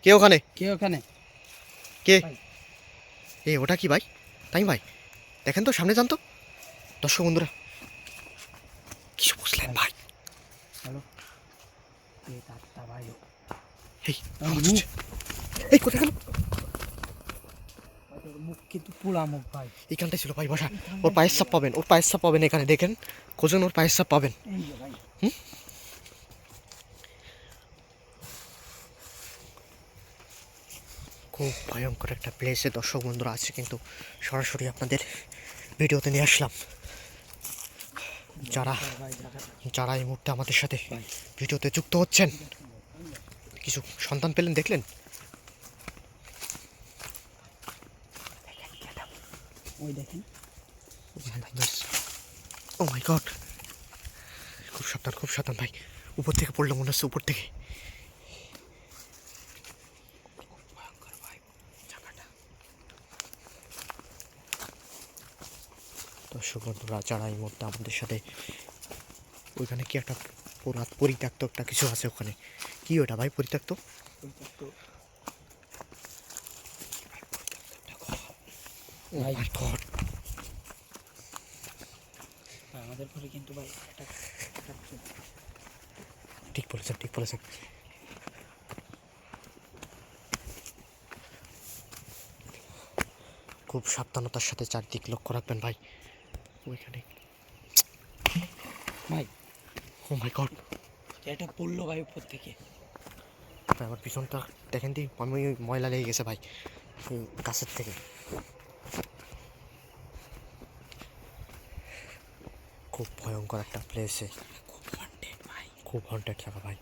কে ওখানে? কে ওখানে? কে? এ ওটা কি ভাই? তাই ভাই দেখেন তো, সামনে যান তো। দর্শক বন্ধুরা কিছু বুঝলেন ভাই? হ্যালো, কে তাত্তা ভাই? এই আওয়াজ হচ্ছে। এই কোথায় গেল? মুখ কিন্তু পোড়া মুখ ভাই। এইখানটাই ছিল ভাই বসা। ওর পায়ের ছাপ পাবেন, ওর পায়ের ছাপ পাবেন এখানে, দেখেন খোঁজেন, ওর পায়ের ছাপ পাবেন। এই যে ভাই, খুব ভয়ঙ্কর একটা প্লেসে দর্শক বন্ধুরা আছে, কিন্তু সরাসরি আপনাদের ভিডিওতে নিয়ে আসলাম। যারা ভাই জায়গাটা যারা এই মুহূর্তে আমাদের সাথে ভিডিওতে যুক্ত হচ্ছেন, কিছু সন্তান পেলেন, দেখলেন? ওই দেখেন। ও মাই গড, খুব সাবধান, খুব সাবধান ভাই। উপর থেকে পড়লো মনে হচ্ছে, উপর থেকে। ভয়ঙ্কর ভাই জায়গাটা। দর্শক বন্ধুরা যারা এই মুহূর্তে আমাদের সাথে, ওইখানে কি একটা পরিত্যক্ত একটা কিছু আছে ওখানে। কি ওটা ভাই পরিত্যক্ত? ভাই মাই গড, আমাদের ঘরে কিন্তু ভাই ঠিক বলেছেন, ঠিক বলেছেন। খুব সাবধানতার সাথে চারদিক লক্ষ্য রাখবেন ভাই। ওইখানে ভাই ও মাই গড, এটা পড়লো ভাই উপর থেকে। আমার পিছনটা দেখেন দি, আমি ময়লা লেগে গেছে ভাই এই গাছের থেকে। খুব ভয়ঙ্কর একটা প্লেসে, খুব হন্টেড ভাই, খুব হন্টেড থাকা ভাই।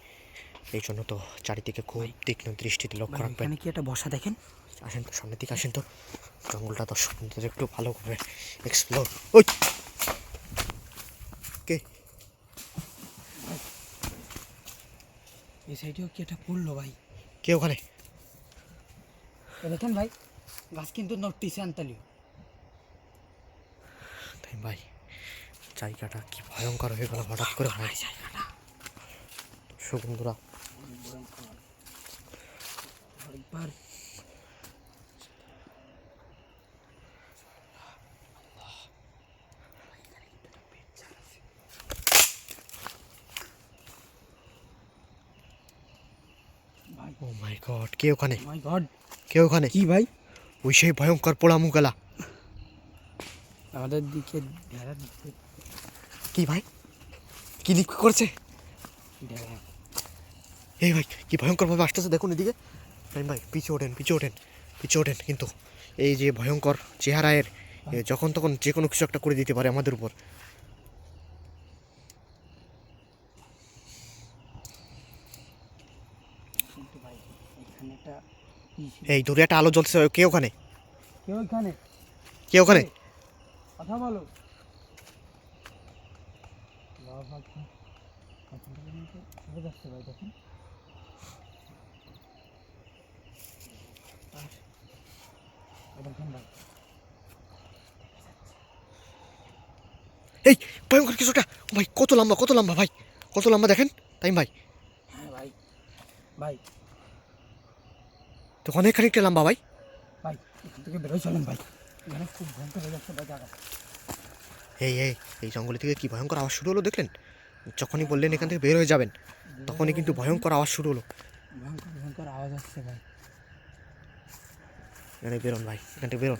এই জন্য তো চারিদিকে খুব তীক্ষ্ণ দৃষ্টিতে লক্ষ্য রাখবেন। এখানে কি একটা বসা দেখেন? আসেন তো সামনের দিকে, আসেন তো। জঙ্গলটা দর্শক বন্ধুদের একটু ভালো করে এক্সপ্লোর। ওই কে? এই সাইডেও কি একটা পড়লো ভাই? কে ওখানে? দেখেন ভাই, গাছ কিন্তু নটিসে আনতালিও। তাই ভাই জায়গাটা কি ভয়ঙ্কর হয়ে গেল হঠাৎ করে ভাই। জায়গাটা দর্শক বন্ধুরা একবার ও মাই গড, কে ওখানে? মাই গড, কে ওখানে? কি ভাই? ওই সেই ভয়ঙ্কর পোড়া মুগালা। আমাদের দিকে ঢেরা দিচ্ছে। কি ভাই, কি লিক করছে? ঢেরা এই ভাই কি ভয়ঙ্কর ভাবে আসতেছে, দেখুন এদিকে। ভাই পিছু ওঠেন, পিছু ওঠেন, পিছু ওঠেন। কিন্তু এই যে ভয়ঙ্কর চেহারায়ের যখন তখন যে কোনো কিছু একটা করে দিতে পারে আমাদের উপর। কিন্তু ভাই এখানে একটা এই দূরে একটা আলো জ্বলছে, কে ওখানে? কে ওইখানে? কে ওখানে? কথা বলো। যাচ্ছে ভাই দেখেন। দেখেন ভাই, এই ভয়ঙ্কর কিছুটা। ভাই কত লম্বা, কত লম্বা ভাই, কত লম্বা দেখেন। তাই ভাই হ্যাঁ ভাই, ভাই তো অনেক খানিকটা লম্বা ভাই। ভাই এখান থেকে বেরোয় চলেন ভাই, এখানে খুব ভয়ঙ্কর হয়ে যাচ্ছে ভাই জায়গা। এই এই এই জঙ্গল থেকে কি ভয়ঙ্কর আওয়াজ শুরু হলো দেখলেন? যখনই বললেন এখান থেকে বের হয়ে যাবেন, তখনই কিন্তু ভয়ঙ্কর আওয়াজ শুরু হলো। ভয়ঙ্কর ভয়ঙ্কর আওয়াজ আসছে ভাই। এখানে বেরোন ভাই, এখান থেকে বেরোন।